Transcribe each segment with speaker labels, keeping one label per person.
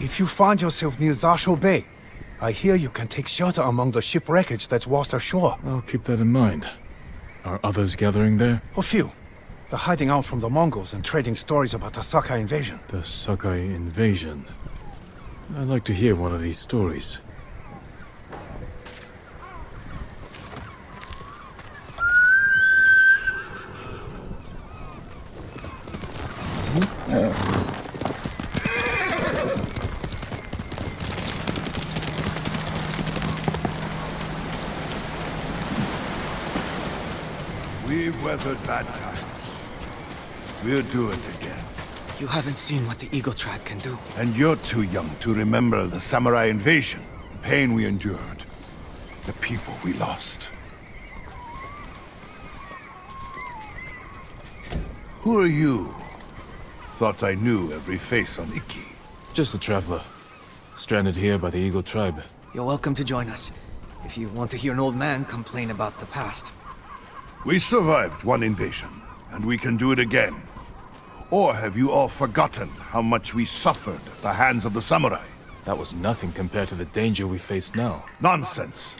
Speaker 1: If you find yourself near Zasho Bay, I hear you can take shelter among the ship wreckage that's washed ashore.
Speaker 2: I'll keep that in mind. Are others gathering there?
Speaker 1: A few. They're hiding out from the Mongols and trading stories about the Sakai invasion.
Speaker 2: The Sakai invasion. I'd like to hear one of these stories.
Speaker 3: We've weathered bad times. We'll do it again.
Speaker 4: You haven't seen what the Eagle Tribe can do.
Speaker 3: And you're too young to remember the samurai invasion, the pain we endured, the people we lost. Who are you? Thought I knew every face on IKI.
Speaker 2: Just a traveler. Stranded here by the Eagle Tribe.
Speaker 4: You're welcome to join us, if you want to hear an old man complain about the past.
Speaker 3: We survived one invasion, and we can do it again. Or have you all forgotten how much we suffered at the hands of the samurai?
Speaker 2: That was nothing compared to the danger we face now.
Speaker 3: Nonsense.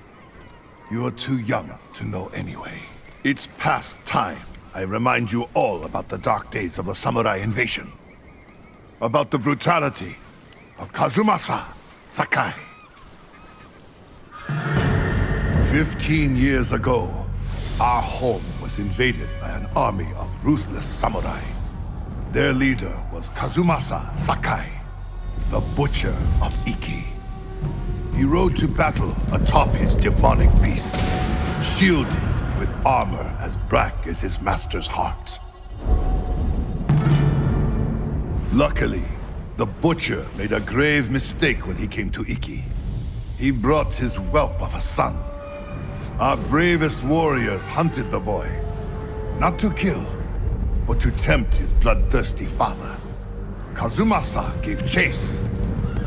Speaker 3: You are too young to know anyway. It's past time I remind you all about the dark days of the samurai invasion. About the brutality of Kazumasa Sakai. 15 years ago, our home was invaded by an army of ruthless samurai. Their leader was Kazumasa Sakai, the Butcher of IKI. He rode to battle atop his demonic beast, shielded with armor as black as his master's heart. Luckily, the Butcher made a grave mistake when he came to IKI. He brought his whelp of a son. Our bravest warriors hunted the boy, not to kill, but to tempt his bloodthirsty father. Kazumasa gave chase,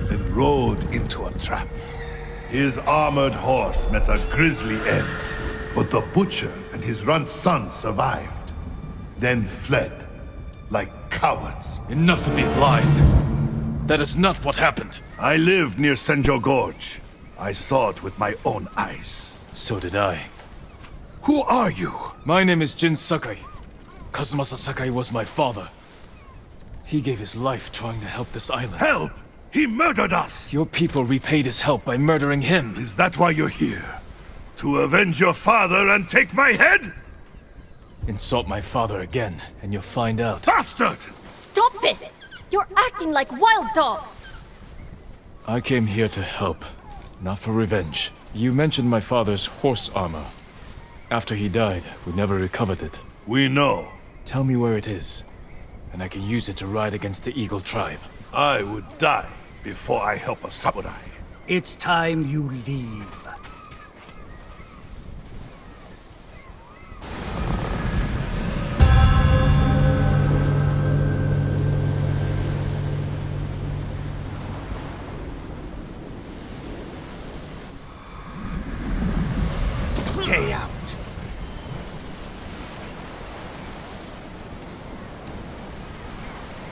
Speaker 3: then rode into a trap. His armored horse met a grisly end, but the Butcher and his runt son survived, then fled like cowards.
Speaker 2: Enough of these lies! That is not what happened.
Speaker 3: I lived near Senjo Gorge. I saw it with my own eyes.
Speaker 2: So did I.
Speaker 3: Who are you?
Speaker 2: My name is Jin Sakai. Kazumasa Sakai was my father. He gave his life trying to help this island.
Speaker 3: Help! He murdered us!
Speaker 2: Your people repaid his help by murdering him.
Speaker 3: Is that why you're here? To avenge your father and take my head?
Speaker 2: Insult my father again, and you'll find out.
Speaker 3: Bastard!
Speaker 5: Stop this! You're acting like wild dogs!
Speaker 2: I came here to help, not for revenge. You mentioned my father's horse armor. After he died, we never recovered it.
Speaker 3: We know.
Speaker 2: Tell me where it is, and I can use it to ride against the Eagle Tribe.
Speaker 3: I would die before I help a samurai.
Speaker 6: It's time you leave. Stay out.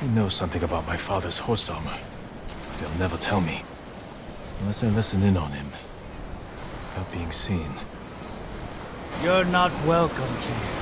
Speaker 2: You know something about my father's horse armor, but he'll never tell me. Unless I listen in on him, without being seen.
Speaker 6: You're not welcome here.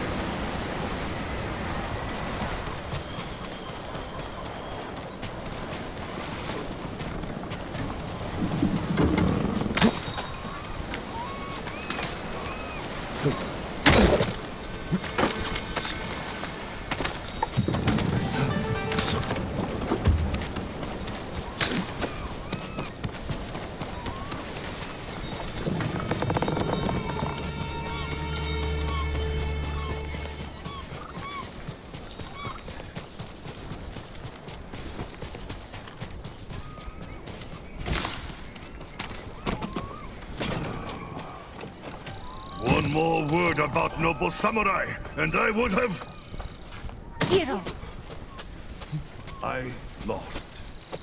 Speaker 3: One more word about noble samurai, and I would have...
Speaker 5: Jiro!
Speaker 3: I lost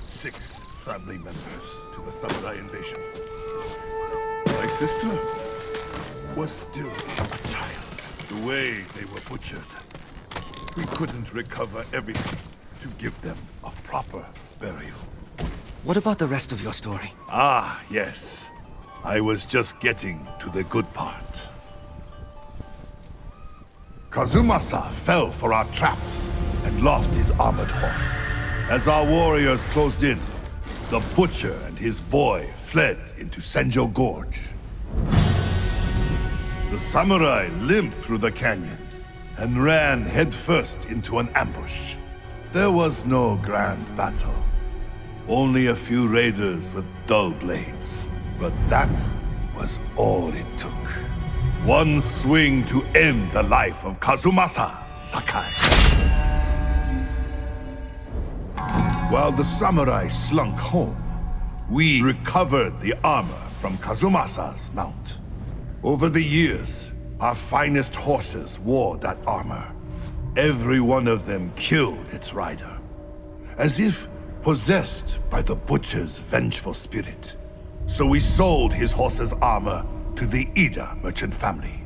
Speaker 3: 6 family members to the samurai invasion. My sister was still a child. The way they were butchered, we couldn't recover everything to give them a proper burial.
Speaker 4: What about the rest of your story?
Speaker 3: Ah, yes. I was just getting to the good part. Kazumasa fell for our trap and lost his armored horse. As our warriors closed in, the butcher and his boy fled into Senjo Gorge. The samurai limped through the canyon and ran headfirst into an ambush. There was no grand battle. Only a few raiders with dull blades. But that was all it took. One swing to end the life of Kazumasa Sakai. While the samurai slunk home, we recovered the armor from Kazumasa's mount. Over the years, our finest horses wore that armor. Every one of them killed its rider, as if possessed by the butcher's vengeful spirit. So we sold his horse's armor to the Ida merchant family.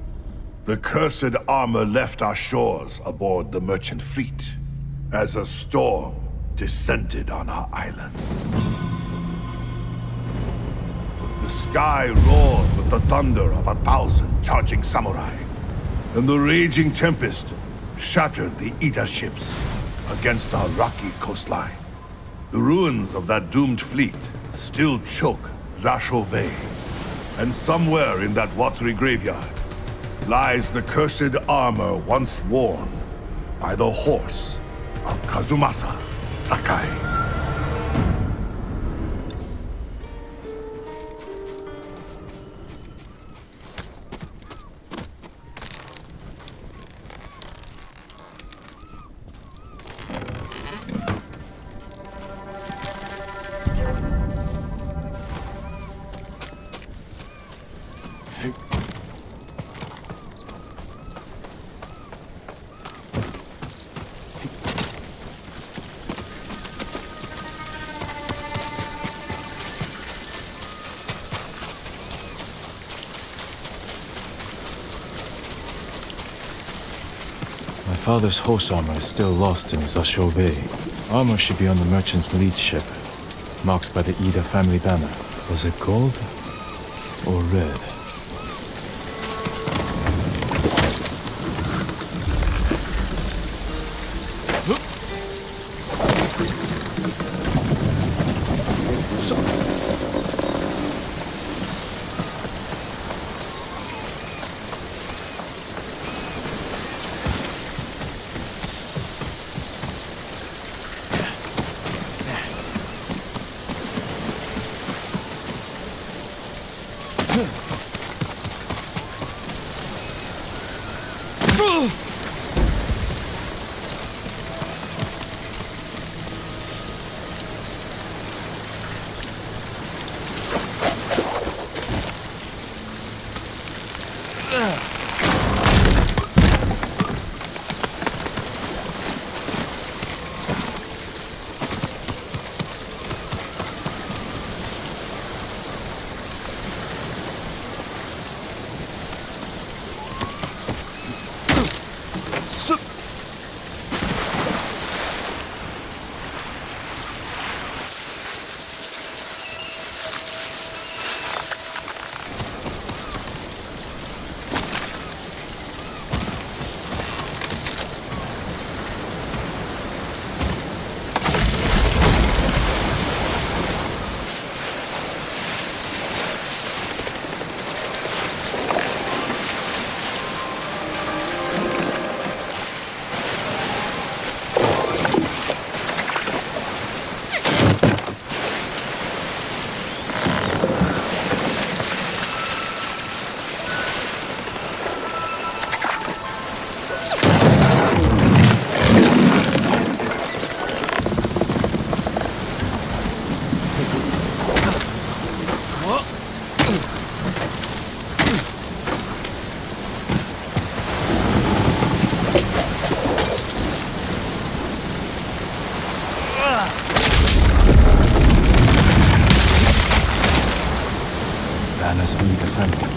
Speaker 3: The cursed armor left our shores aboard the merchant fleet as a storm descended on our island. The sky roared with the thunder of 1,000 charging samurai, and the raging tempest shattered the Ida ships against our rocky coastline. The ruins of that doomed fleet still choke Zasho Bay, and somewhere in that watery graveyard lies the cursed armor once worn by the horse of Kazumasa Sakai.
Speaker 2: My father's horse armor is still lost in Zasho Bay. Armor should be on the merchant's lead ship, marked by the Ida family banner. Was it gold or red? Banners from the family.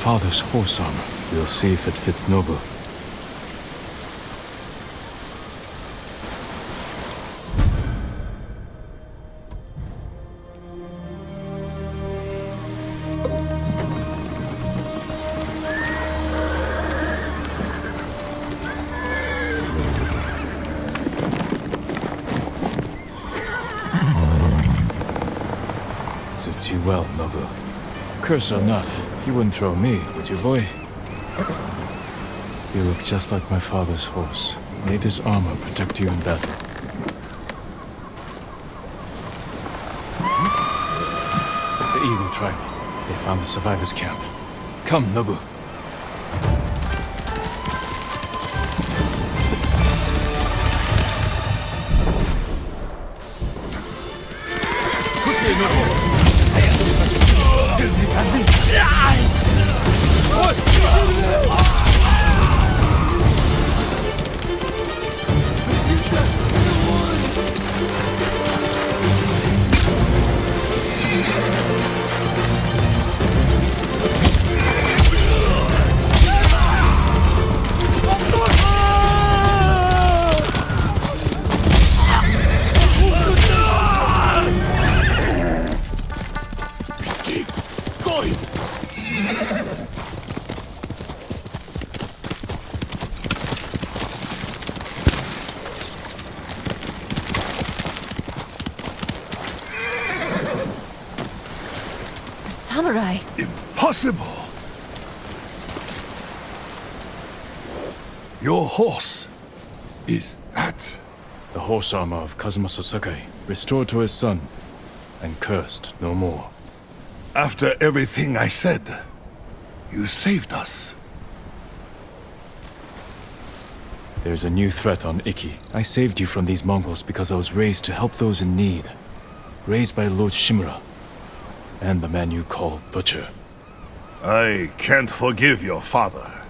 Speaker 2: father's horse armor. We'll see if it fits Nobu. Suits you well, Nobu. Curse or not, you wouldn't throw me, would you, boy? You look just like my father's horse. May this armor protect you in battle. The Eagle tribe. They found the survivors' camp. Come, Nobu. Quickly, Nobu!
Speaker 5: Samurai.
Speaker 3: Impossible! Your horse. Is that...
Speaker 2: The horse armor of Kazumasa Sakai, restored to his son, and cursed no more.
Speaker 3: After everything I said, you saved us.
Speaker 2: There's a new threat on IKI. I saved you from these Mongols because I was raised to help those in need. Raised by Lord Shimura, and the man you call Butcher.
Speaker 3: I can't forgive your father.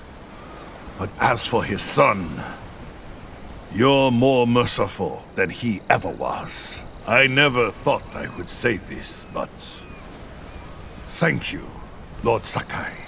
Speaker 3: But as for his son, you're more merciful than he ever was. I never thought I would say this, but... thank you, Lord Sakai.